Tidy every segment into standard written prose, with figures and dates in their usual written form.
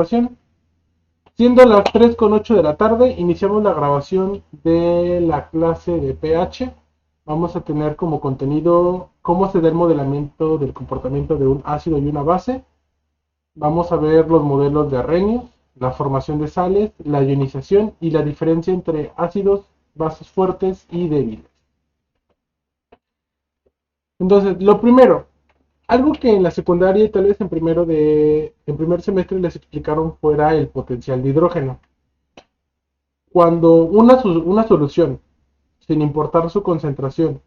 grabación. Siendo las 3:08 de la tarde, iniciamos la grabación de la clase de pH. Vamos a tener como contenido cómo se da el modelamiento del comportamiento de un ácido y una base. Vamos a ver los modelos de Arrhenius, la formación de sales, la ionización y la diferencia entre ácidos, bases fuertes y débiles. Entonces, lo primero, algo que en la secundaria y tal vez en primer semestre les explicaron fuera el potencial de hidrógeno. Cuando una solución, sin importar su concentración,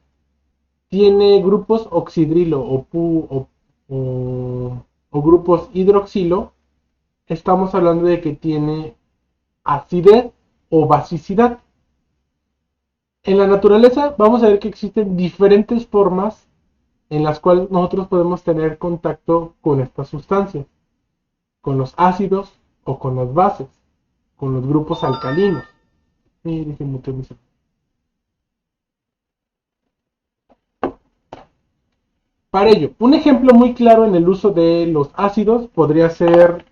tiene grupos oxidrilo o grupos hidroxilo, estamos hablando de que tiene acidez o basicidad. En la naturaleza vamos a ver que existen diferentes formas en las cuales nosotros podemos tener contacto con estas sustancias, con los ácidos o con las bases, con los grupos alcalinos. Para ello, un ejemplo muy claro en el uso de los ácidos podría ser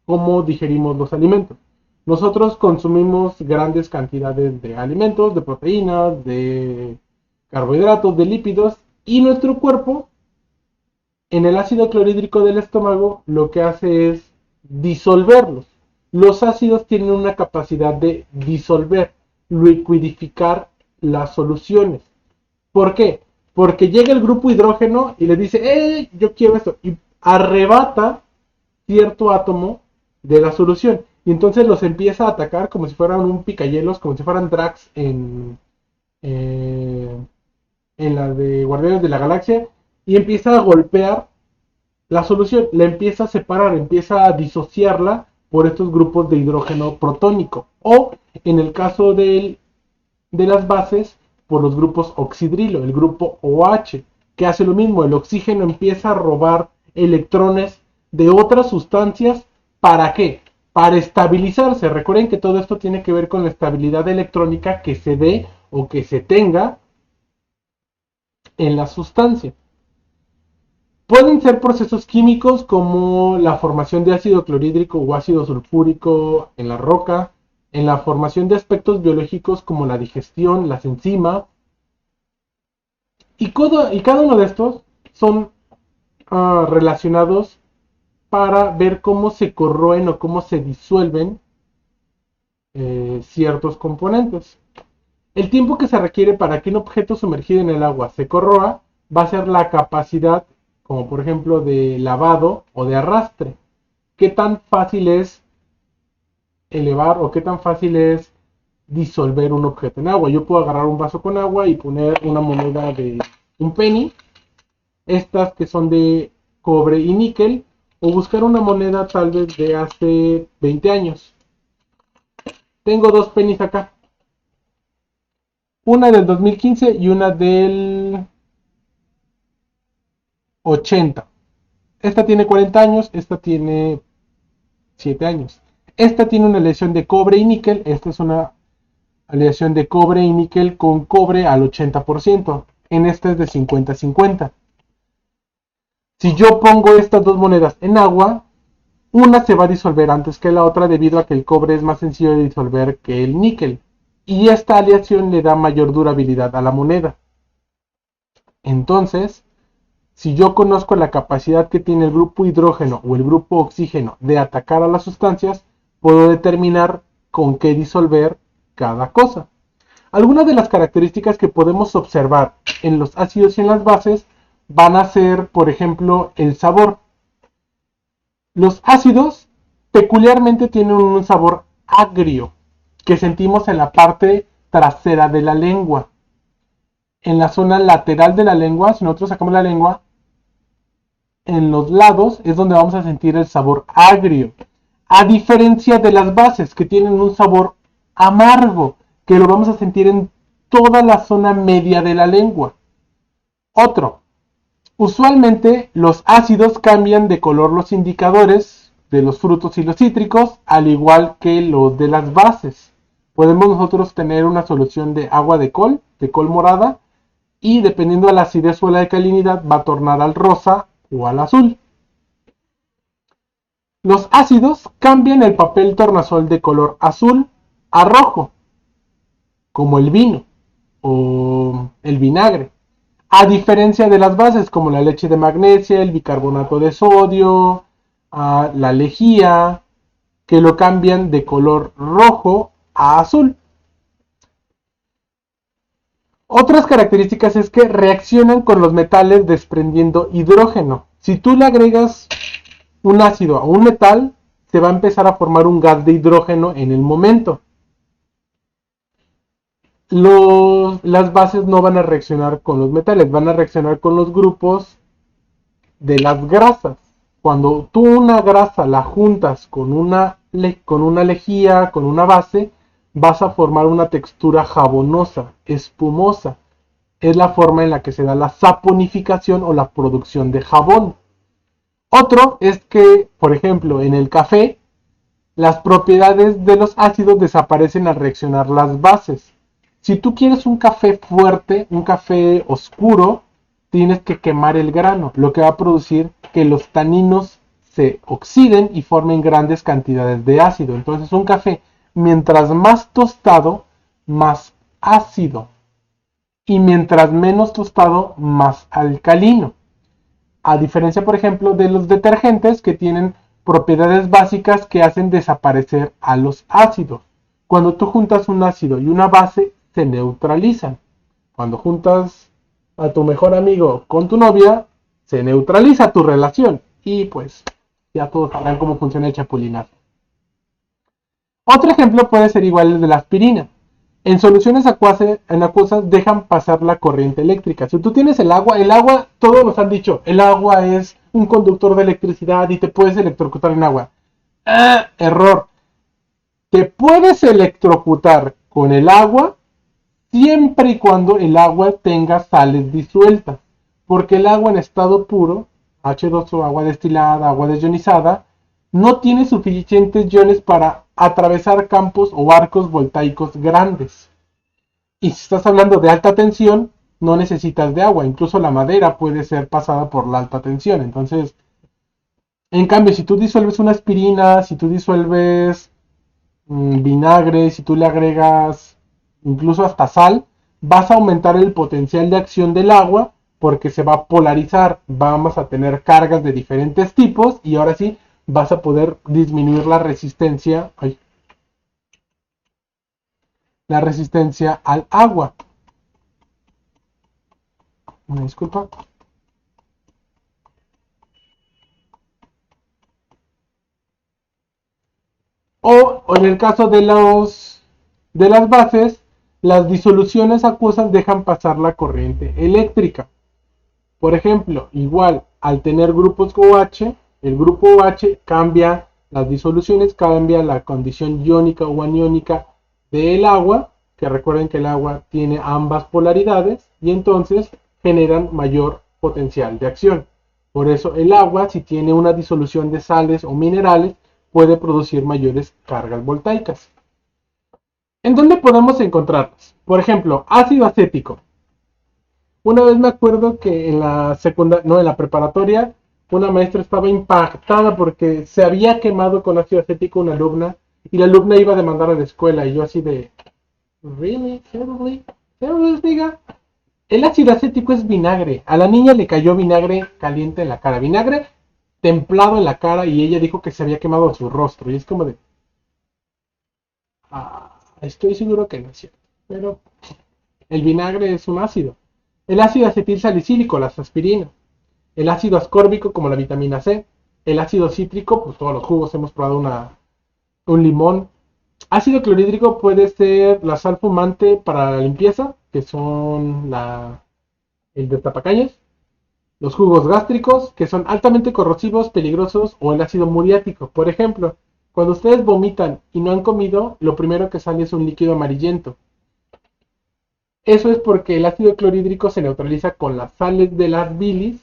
cómo digerimos los alimentos. Nosotros consumimos grandes cantidades de alimentos, de proteínas, de carbohidratos, de lípidos, y nuestro cuerpo, en el ácido clorhídrico del estómago, lo que hace es disolverlos. Los ácidos tienen una capacidad de disolver, liquidificar las soluciones. ¿Por qué? Porque llega el grupo hidrógeno y le dice, yo quiero esto, y arrebata cierto átomo de la solución. Y entonces los empieza a atacar como si fueran un picayelos, como si fueran Drax en la de Guardianes de la Galaxia, y empieza a golpear la solución, la empieza a separar, empieza a disociarla por estos grupos de hidrógeno protónico, o en el caso de las bases, por los grupos oxidrilo, el grupo OH, que hace lo mismo, el oxígeno empieza a robar electrones de otras sustancias. ¿Para qué? Para estabilizarse. Recuerden que todo esto tiene que ver con la estabilidad electrónica que se dé o que se tenga en la sustancia. Pueden ser procesos químicos como la formación de ácido clorhídrico o ácido sulfúrico en la roca, en la formación de aspectos biológicos como la digestión, las enzimas, y cada uno de estos son relacionados para ver cómo se corroen o cómo se disuelven ciertos componentes. El tiempo que se requiere para que un objeto sumergido en el agua se corroa va a ser la capacidad, como por ejemplo de lavado o de arrastre. ¿Qué tan fácil es elevar o qué tan fácil es disolver un objeto en agua? Yo puedo agarrar un vaso con agua y poner una moneda de un penny, estas que son de cobre y níquel, o buscar una moneda tal vez de hace 20 años. Tengo dos pennies acá, una del 2015 y una del 80. Esta tiene 40 años, esta tiene 7 años. Esta tiene una aleación de cobre y níquel, esta es una aleación de cobre y níquel con cobre al 80%. En esta es de 50-50. Si yo pongo estas dos monedas en agua, una se va a disolver antes que la otra debido a que el cobre es más sencillo de disolver que el níquel. Y esta aleación le da mayor durabilidad a la moneda. Entonces, si yo conozco la capacidad que tiene el grupo hidrógeno o el grupo oxígeno de atacar a las sustancias, puedo determinar con qué disolver cada cosa. Algunas de las características que podemos observar en los ácidos y en las bases van a ser, por ejemplo, el sabor. Los ácidos peculiarmente tienen un sabor agrio que sentimos en la parte trasera de la lengua. En la zona lateral de la lengua, si nosotros sacamos la lengua, en los lados es donde vamos a sentir el sabor agrio. A diferencia de las bases que tienen un sabor amargo, que lo vamos a sentir en toda la zona media de la lengua. Otro, usualmente los ácidos cambian de color los indicadores de los frutos y los cítricos, al igual que los de las bases. Podemos nosotros tener una solución de agua de col morada, y dependiendo de la acidez o la alcalinidad va a tornar al rosa o al azul. Los ácidos cambian el papel tornasol de color azul a rojo, como el vino o el vinagre. A diferencia de las bases como la leche de magnesia, el bicarbonato de sodio, la lejía, que lo cambian de color rojo a azul. Otras características es que reaccionan con los metales desprendiendo hidrógeno. Si tú le agregas un ácido a un metal, se va a empezar a formar un gas de hidrógeno en el momento. Las bases no van a reaccionar con los metales, van a reaccionar con los grupos de las grasas. Cuando tú una grasa la juntas con una lejía, con una base, vas a formar una textura jabonosa, espumosa. Es la forma en la que se da la saponificación o la producción de jabón. Otro es que, por ejemplo, en el café, las propiedades de los ácidos desaparecen al reaccionar las bases. Si tú quieres un café fuerte, un café oscuro, tienes que quemar el grano, lo que va a producir que los taninos se oxiden y formen grandes cantidades de ácido. Entonces un café, mientras más tostado, más ácido. Y mientras menos tostado, más alcalino. A diferencia, por ejemplo, de los detergentes que tienen propiedades básicas que hacen desaparecer a los ácidos. Cuando tú juntas un ácido y una base, se neutralizan. Cuando juntas a tu mejor amigo con tu novia, se neutraliza tu relación. Y pues ya todos sabrán cómo funciona el chapulinazo. Otro ejemplo puede ser igual el de la aspirina. En soluciones acuosas dejan pasar la corriente eléctrica. Si tú tienes el agua, todos nos han dicho, el agua es un conductor de electricidad y te puedes electrocutar en agua. Error. Te puedes electrocutar con el agua siempre y cuando el agua tenga sales disueltas. Porque el agua en estado puro, H2O, agua destilada, agua desionizada, no tiene suficientes iones para atravesar campos o arcos voltaicos grandes. Y si estás hablando de alta tensión, no necesitas de agua. Incluso la madera puede ser pasada por la alta tensión. Entonces, en cambio, si tú disuelves una aspirina, si tú disuelves vinagre, si tú le agregas incluso hasta sal, vas a aumentar el potencial de acción del agua porque se va a polarizar. Vamos a tener cargas de diferentes tipos y ahora sí vas a poder disminuir la resistencia al agua. Una disculpa. O en el caso de las bases, las disoluciones acuosas dejan pasar la corriente eléctrica. Por ejemplo, igual al tener grupos OH, el grupo OH cambia las disoluciones, cambia la condición iónica o aniónica del agua, que recuerden que el agua tiene ambas polaridades y entonces generan mayor potencial de acción. Por eso el agua, si tiene una disolución de sales o minerales, puede producir mayores cargas voltaicas. ¿En dónde podemos encontrarlas? Por ejemplo, ácido acético. Una vez me acuerdo que en la en la preparatoria, una maestra estaba impactada porque se había quemado con ácido acético una alumna y la alumna iba a demandar a la escuela y yo así de, ¿really? ¿Seriously? ¿Seriously, diga? El ácido acético es vinagre. A la niña le cayó vinagre caliente en la cara, vinagre templado en la cara y ella dijo que se había quemado su rostro y es como de, estoy seguro que no es cierto, pero el vinagre es un ácido. El ácido acetil salicílico, las aspirinas. El ácido ascórbico, como la vitamina C. El ácido cítrico, pues todos los jugos hemos probado un limón. Ácido clorhídrico puede ser la sal fumante para la limpieza, que son el destapacañas. Los jugos gástricos, que son altamente corrosivos, peligrosos, o el ácido muriático. Por ejemplo, cuando ustedes vomitan y no han comido, lo primero que sale es un líquido amarillento. Eso es porque el ácido clorhídrico se neutraliza con las sales de las bilis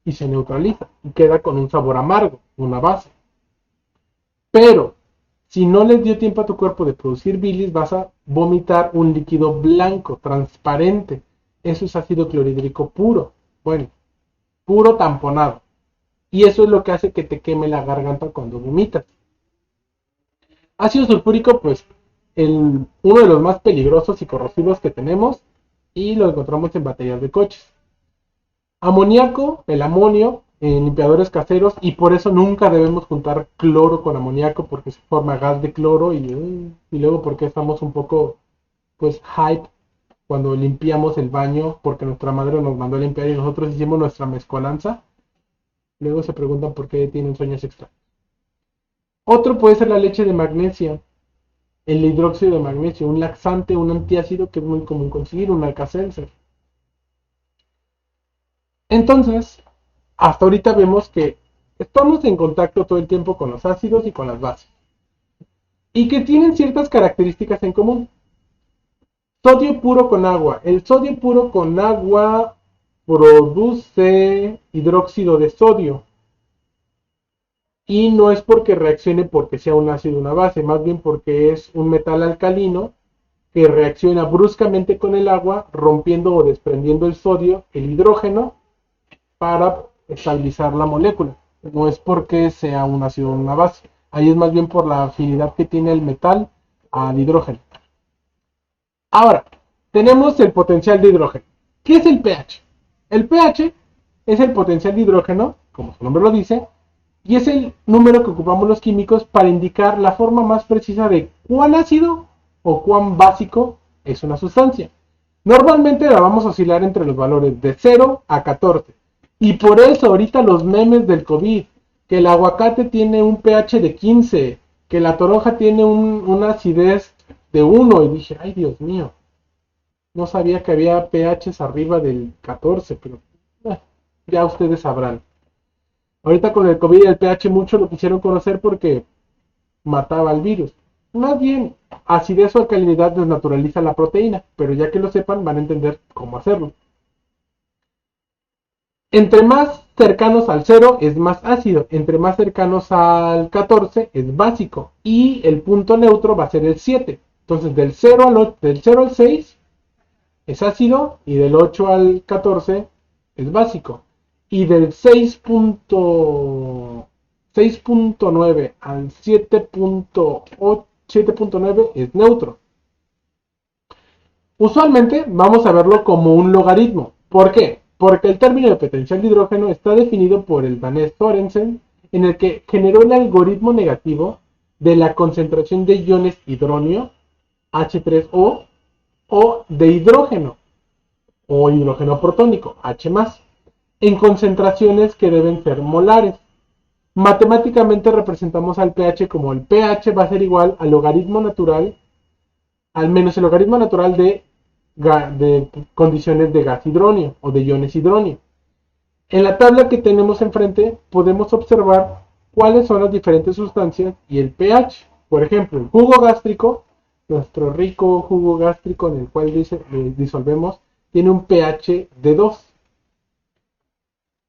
y se neutraliza y queda con un sabor amargo, una base. Pero si no les dio tiempo a tu cuerpo de producir bilis, vas a vomitar un líquido blanco, transparente. Eso es ácido clorhídrico puro. Bueno, puro tamponado. y eso es lo que hace que te queme la garganta cuando vomitas. Ácido sulfúrico, pues uno de los más peligrosos y corrosivos que tenemos, y lo encontramos en baterías de coches. Amoníaco, el amonio, en limpiadores caseros, y por eso nunca debemos juntar cloro con amoníaco porque se forma gas de cloro, y luego porque estamos un poco pues hype cuando limpiamos el baño porque nuestra madre nos mandó a limpiar y nosotros hicimos nuestra mezcolanza. Luego se preguntan por qué tienen sueños extra. Otro puede ser la leche de magnesia, el hidróxido de magnesio, un laxante, un antiácido que es muy común conseguir, un Alka-Seltzer. Entonces, hasta ahorita vemos que estamos en contacto todo el tiempo con los ácidos y con las bases, y que tienen ciertas características en común. Sodio puro con agua. El sodio puro con agua produce hidróxido de sodio. Y no es porque reaccione porque sea un ácido o una base, más bien porque es un metal alcalino que reacciona bruscamente con el agua, rompiendo o desprendiendo el sodio, el hidrógeno, para estabilizar la molécula. No es porque sea un ácido o una base. Ahí es más bien por la afinidad que tiene el metal al hidrógeno. Ahora, tenemos el potencial de hidrógeno. ¿Qué es el pH? El pH es el potencial de hidrógeno, como su nombre lo dice, y es el número que ocupamos los químicos para indicar la forma más precisa de cuán ácido o cuán básico es una sustancia. Normalmente la vamos a oscilar entre los valores de 0 a 14. Y por eso ahorita los memes del COVID, que el aguacate tiene un pH de 15, que la toronja tiene una acidez de 1, y dije, ay Dios mío, no sabía que había pHs arriba del 14, pero ya ustedes sabrán. Ahorita con el COVID y el pH mucho lo quisieron conocer porque mataba al virus. Más bien, acidez o alcalinidad desnaturaliza la proteína, pero ya que lo sepan van a entender cómo hacerlo. Entre más cercanos al 0 es más ácido, entre más cercanos al 14 es básico, y el punto neutro va a ser el 7. Entonces del 0 al 6 es ácido, y del 8 al 14 es básico. Y del 6.9 al 7.9 es neutro. Usualmente vamos a verlo como un logaritmo. ¿Por qué? Porque el término de potencial de hidrógeno está definido por el danés Sorensen, en el que generó el algoritmo negativo de la concentración de iones hidronio, H3O, o de hidrógeno, o hidrógeno protónico, H+, en concentraciones que deben ser molares. Matemáticamente representamos al pH como el pH va a ser igual al logaritmo natural, al menos el logaritmo natural de condiciones de gas hidronio o de iones hidronio. En la tabla que tenemos enfrente podemos observar cuáles son las diferentes sustancias y el pH. Por ejemplo, el jugo gástrico, nuestro rico jugo gástrico en el cual disolvemos, tiene un pH de 2.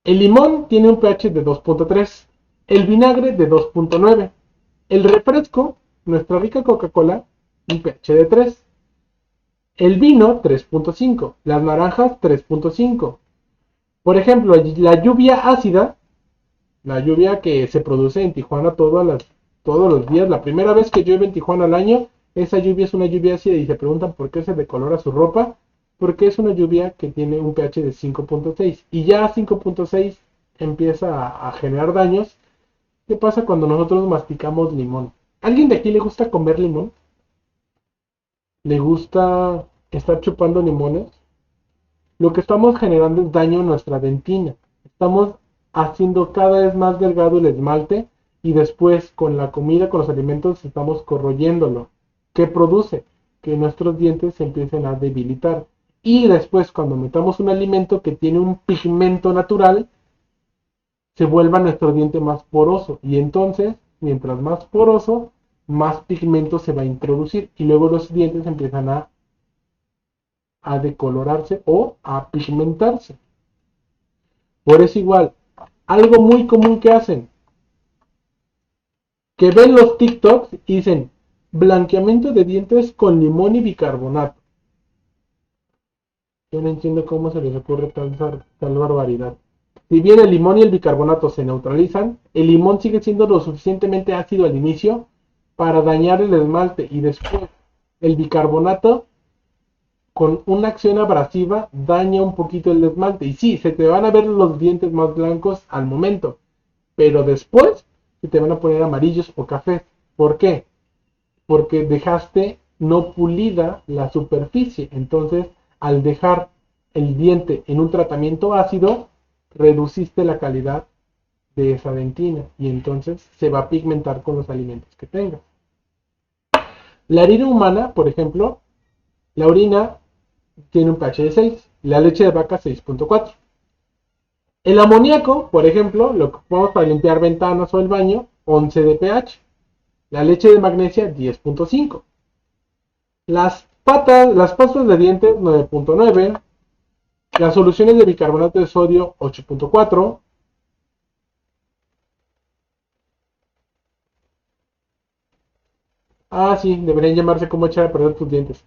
El limón tiene un pH de 2.3. El vinagre de 2.9. El refresco, nuestra rica Coca-Cola, un pH de 3. El vino 3.5. Las naranjas 3.5. Por ejemplo, la lluvia ácida, la lluvia que se produce en Tijuana todos los días, la primera vez que llueve en Tijuana al año, esa lluvia es una lluvia ácida, y se preguntan por qué se decolora su ropa, porque es una lluvia que tiene un pH de 5.6, y ya 5.6 empieza a generar daños. ¿Qué pasa cuando nosotros masticamos limón? ¿Alguien de aquí le gusta comer limón? ¿Le gusta estar chupando limones? Lo que estamos generando es daño en nuestra dentina. Estamos haciendo cada vez más delgado el esmalte, y después con la comida, con los alimentos, estamos corroyéndolo. ¿Qué produce? Que nuestros dientes se empiecen a debilitar. Y después, cuando metamos un alimento que tiene un pigmento natural, se vuelva nuestro diente más poroso. Y entonces, mientras más poroso, más pigmento se va a introducir. Y luego los dientes empiezan a decolorarse o a pigmentarse. Por eso igual, algo muy común que hacen, que ven los TikToks y dicen, blanqueamiento de dientes con limón y bicarbonato. Yo no entiendo cómo se les ocurre tal barbaridad. Si bien el limón y el bicarbonato se neutralizan, el limón sigue siendo lo suficientemente ácido al inicio para dañar el esmalte y después el bicarbonato con una acción abrasiva daña un poquito el esmalte. Y sí, se te van a ver los dientes más blancos al momento, pero después se te van a poner amarillos o cafés. ¿Por qué? Porque dejaste no pulida la superficie. Entonces, al dejar el diente en un tratamiento ácido, reduciste la calidad de esa dentina y entonces se va a pigmentar con los alimentos que tengas. La orina humana, por ejemplo, la orina tiene un pH de 6, la leche de vaca 6.4. El amoníaco, por ejemplo, lo que ocupamos para limpiar ventanas o el baño, 11 de pH. La leche de magnesia 10.5. Las pastas de dientes 9.9. Las soluciones de bicarbonato de sodio 8.4. Ah, sí, deberían llamarse cómo echar a perder tus dientes.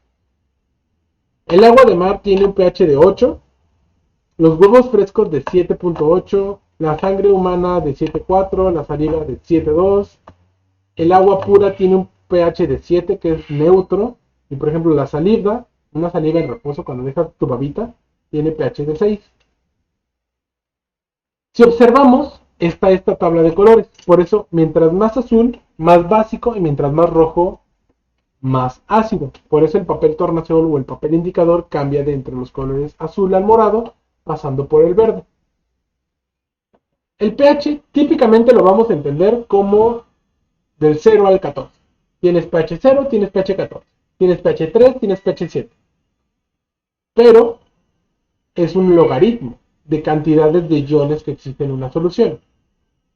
El agua de mar tiene un pH de 8. Los huevos frescos de 7.8. La sangre humana de 7.4. La saliva de 7.2. El agua pura tiene un pH de 7, que es neutro. Y por ejemplo, la saliva, una saliva en reposo cuando dejas tu babita, tiene pH de 6. Si observamos, está esta tabla de colores. Por eso, mientras más azul, más básico, y mientras más rojo, más ácido. Por eso el papel tornasol o el papel indicador cambia de entre los colores azul al morado, pasando por el verde. El pH típicamente lo vamos a entender como del 0 al 14. Tienes pH 0, tienes pH 14. Tienes pH 3, tienes pH 7. Pero es un logaritmo de cantidades de iones que existen en una solución.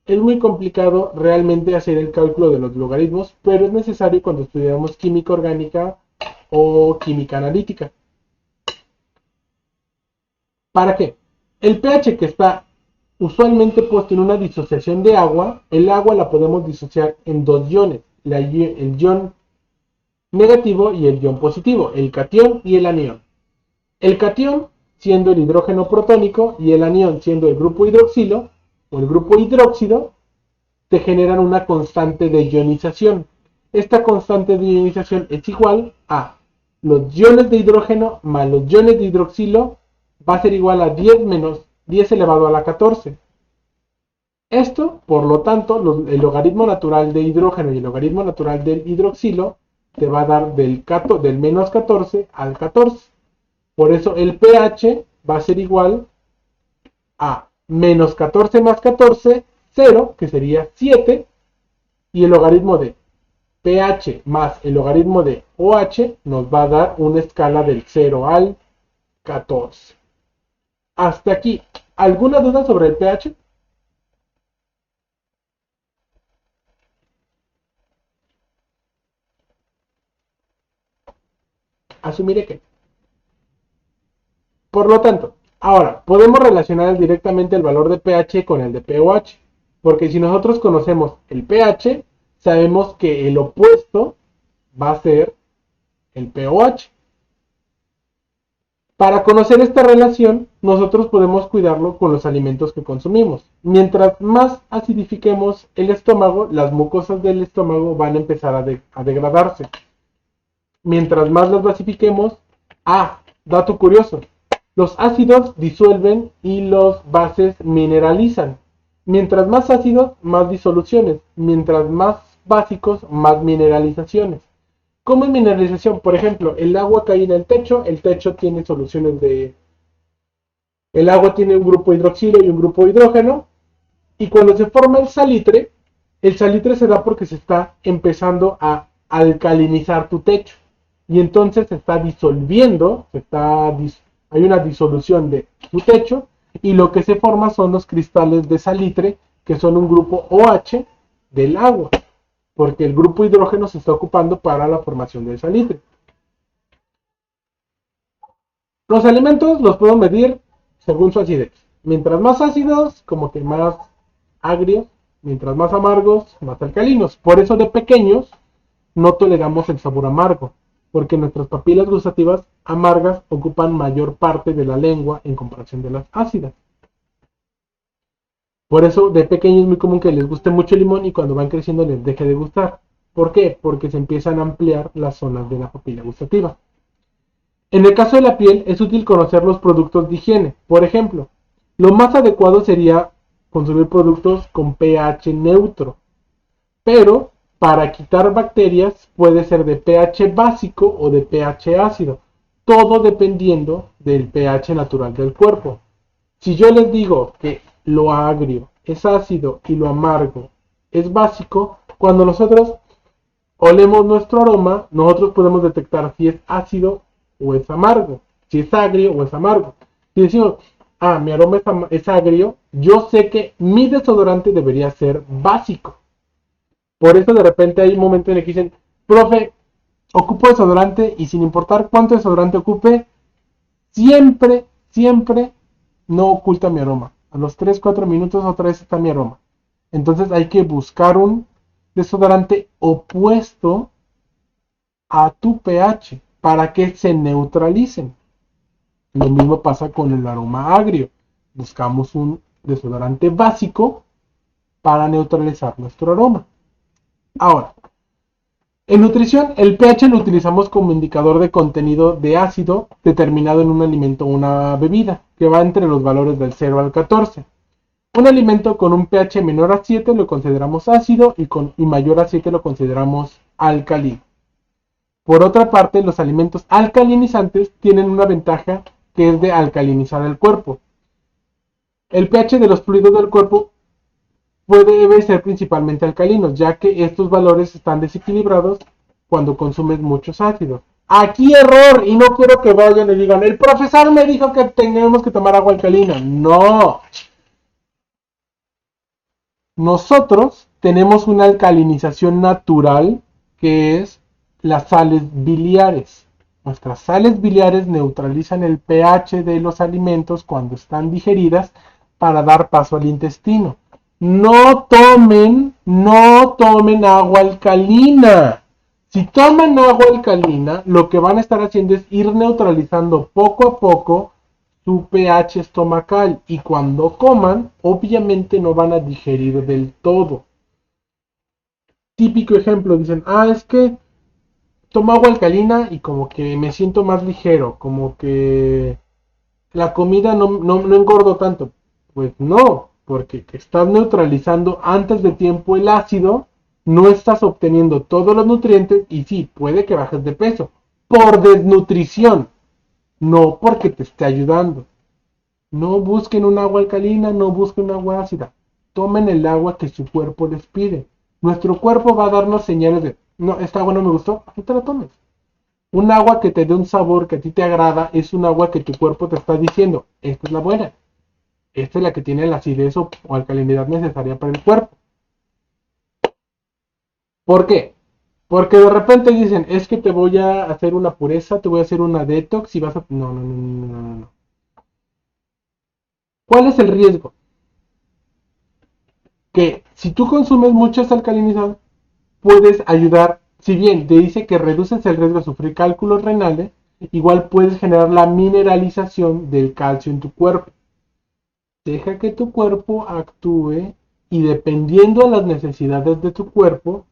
Es muy complicado realmente hacer el cálculo de los logaritmos, pero es necesario cuando estudiamos química orgánica o química analítica. ¿Para qué? El pH que está usualmente puesto en una disociación de agua, el agua la podemos disociar en dos iones, el ion negativo y el ion positivo, el catión y el anión. El catión siendo el hidrógeno protónico y el anión siendo el grupo hidroxilo o el grupo hidróxido, te generan una constante de ionización. Esta constante de ionización es igual a los iones de hidrógeno más los iones de hidroxilo, va a ser igual a 10 menos 10 elevado a la 14. Esto, por lo tanto, el logaritmo natural de hidrógeno y el logaritmo natural del hidroxilo te va a dar del menos 14 al 14. Por eso el pH va a ser igual a menos 14 más 14, 0, que sería 7, y el logaritmo de pH más el logaritmo de OH nos va a dar una escala del 0 al 14. Hasta aquí, ¿alguna duda sobre el pH? Asumiré que. Por lo tanto, ahora podemos relacionar directamente el valor de pH con el de pOH, porque si nosotros conocemos el pH, sabemos que el opuesto va a ser el pOH. Para conocer esta relación, nosotros podemos cuidarlo con los alimentos que consumimos. Mientras más acidifiquemos el estómago, las mucosas del estómago van a empezar a degradarse. Mientras más las basifiquemos, dato curioso, los ácidos disuelven y los bases mineralizan. Mientras más ácidos, más disoluciones. Mientras más básicos, más mineralizaciones. ¿Cómo es mineralización? Por ejemplo, el agua cae en el techo tiene soluciones de... El agua tiene un grupo hidroxilo y un grupo hidrógeno, y cuando se forma el salitre se da porque se está empezando a alcalinizar tu techo, y entonces se está disolviendo, hay una disolución de tu techo, y lo que se forma son los cristales de salitre, que son un grupo OH del agua, porque el grupo hidrógeno se está ocupando para la formación del salitre. Los alimentos los puedo medir según su acidez. Mientras más ácidos, como que más agrios. Mientras más amargos, más alcalinos. Por eso de pequeños no toleramos el sabor amargo, porque nuestras papilas gustativas amargas ocupan mayor parte de la lengua en comparación de las ácidas. Por eso de pequeño es muy común que les guste mucho el limón y cuando van creciendo les deje de gustar. ¿Por qué? Porque se empiezan a ampliar las zonas de la papila gustativa. En el caso de la piel es útil conocer los productos de higiene. Por ejemplo, lo más adecuado sería consumir productos con pH neutro, pero para quitar bacterias puede ser de pH básico o de pH ácido, todo dependiendo del pH natural del cuerpo. Si yo les digo que lo agrio es ácido y lo amargo es básico, cuando nosotros olemos nuestro aroma, nosotros podemos detectar si es ácido o es amargo, si es agrio o es amargo. Si decimos, mi aroma es agrio, yo sé que mi desodorante debería ser básico. Por eso de repente hay momentos en el que dicen, profe, ocupo desodorante y sin importar cuánto desodorante ocupe, siempre, siempre no oculta mi aroma. A los 3 4 minutos otra vez está mi aroma. Entonces hay que buscar un desodorante opuesto a tu pH para que se neutralicen. Lo mismo pasa con el aroma agrio. Buscamos un desodorante básico para neutralizar nuestro aroma. Ahora, en nutrición, el pH lo utilizamos como indicador de contenido de ácido determinado en un alimento o una bebida, que va entre los valores del 0 al 14. Un alimento con un pH menor a 7 lo consideramos ácido y mayor a 7 lo consideramos alcalino. Por otra parte, los alimentos alcalinizantes tienen una ventaja que es de alcalinizar el cuerpo. El pH de los fluidos del cuerpo debe ser principalmente alcalinos, ya que estos valores están desequilibrados cuando consumes muchos ácidos. Aquí error, y no quiero que vayan y digan, el profesor me dijo que tenemos que tomar agua alcalina. No. Nosotros tenemos una alcalinización natural que es las sales biliares. Nuestras sales biliares neutralizan el pH de los alimentos cuando están digeridas para dar paso al intestino. No tomen agua alcalina. Si toman agua alcalina, lo que van a estar haciendo es ir neutralizando poco a poco su pH estomacal y cuando coman, obviamente no van a digerir del todo. Típico ejemplo, dicen, es que tomo agua alcalina y como que me siento más ligero, como que la comida no engordo tanto. Pues no, porque estás neutralizando antes de tiempo el ácido, no estás obteniendo todos los nutrientes y sí, puede que bajes de peso por desnutrición, no porque te esté ayudando. No busquen un agua alcalina, no busquen un agua ácida. Tomen el agua que su cuerpo les pide. Nuestro cuerpo va a darnos señales de, no, esta agua no me gustó, no te la tomes. Un agua que te dé un sabor que a ti te agrada es un agua que tu cuerpo te está diciendo, esta es la buena. Esta es la que tiene la acidez o alcalinidad necesaria para el cuerpo. ¿Por qué? Porque de repente dicen, es que te voy a hacer una pureza, te voy a hacer una detox y vas a... No. ¿Cuál es el riesgo? Que si tú consumes muchos alcalinizados, puedes ayudar, si bien te dice que reduces el riesgo de sufrir cálculos renales, igual puedes generar la mineralización del calcio en tu cuerpo. Deja que tu cuerpo actúe y dependiendo de las necesidades de tu cuerpo,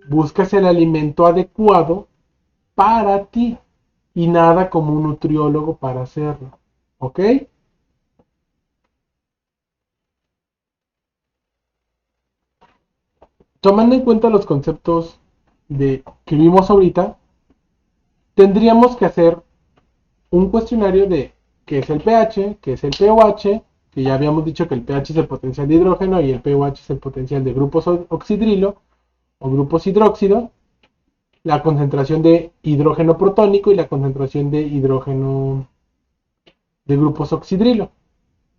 buscas el alimento adecuado para ti y nada como un nutriólogo para hacerlo. ¿Ok? Tomando en cuenta los conceptos que vimos ahorita, tendríamos que hacer un cuestionario de qué es el pH, qué es el pOH, que ya habíamos dicho que el pH es el potencial de hidrógeno y el pOH es el potencial de grupos oxidrilo o grupos hidróxido, la concentración de hidrógeno protónico y la concentración de hidrógeno de grupos oxidrilo.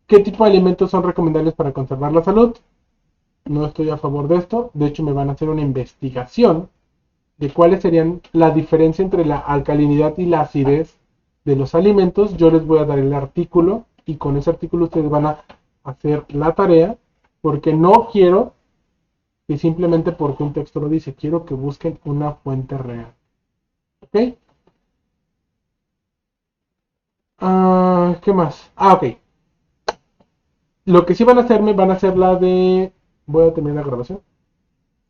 ¿Qué tipo de alimentos son recomendables para conservar la salud? No estoy a favor de esto, de hecho me van a hacer una investigación de cuáles serían la diferencia entre la alcalinidad y la acidez de los alimentos. Yo les voy a dar el artículo y con ese artículo ustedes van a hacer la tarea porque no quiero que simplemente porque un texto lo dice, quiero que busquen una fuente real. ¿Ok? ¿Qué más? Ok. Lo que sí van a hacerme, van a hacer la de... Voy a terminar la grabación.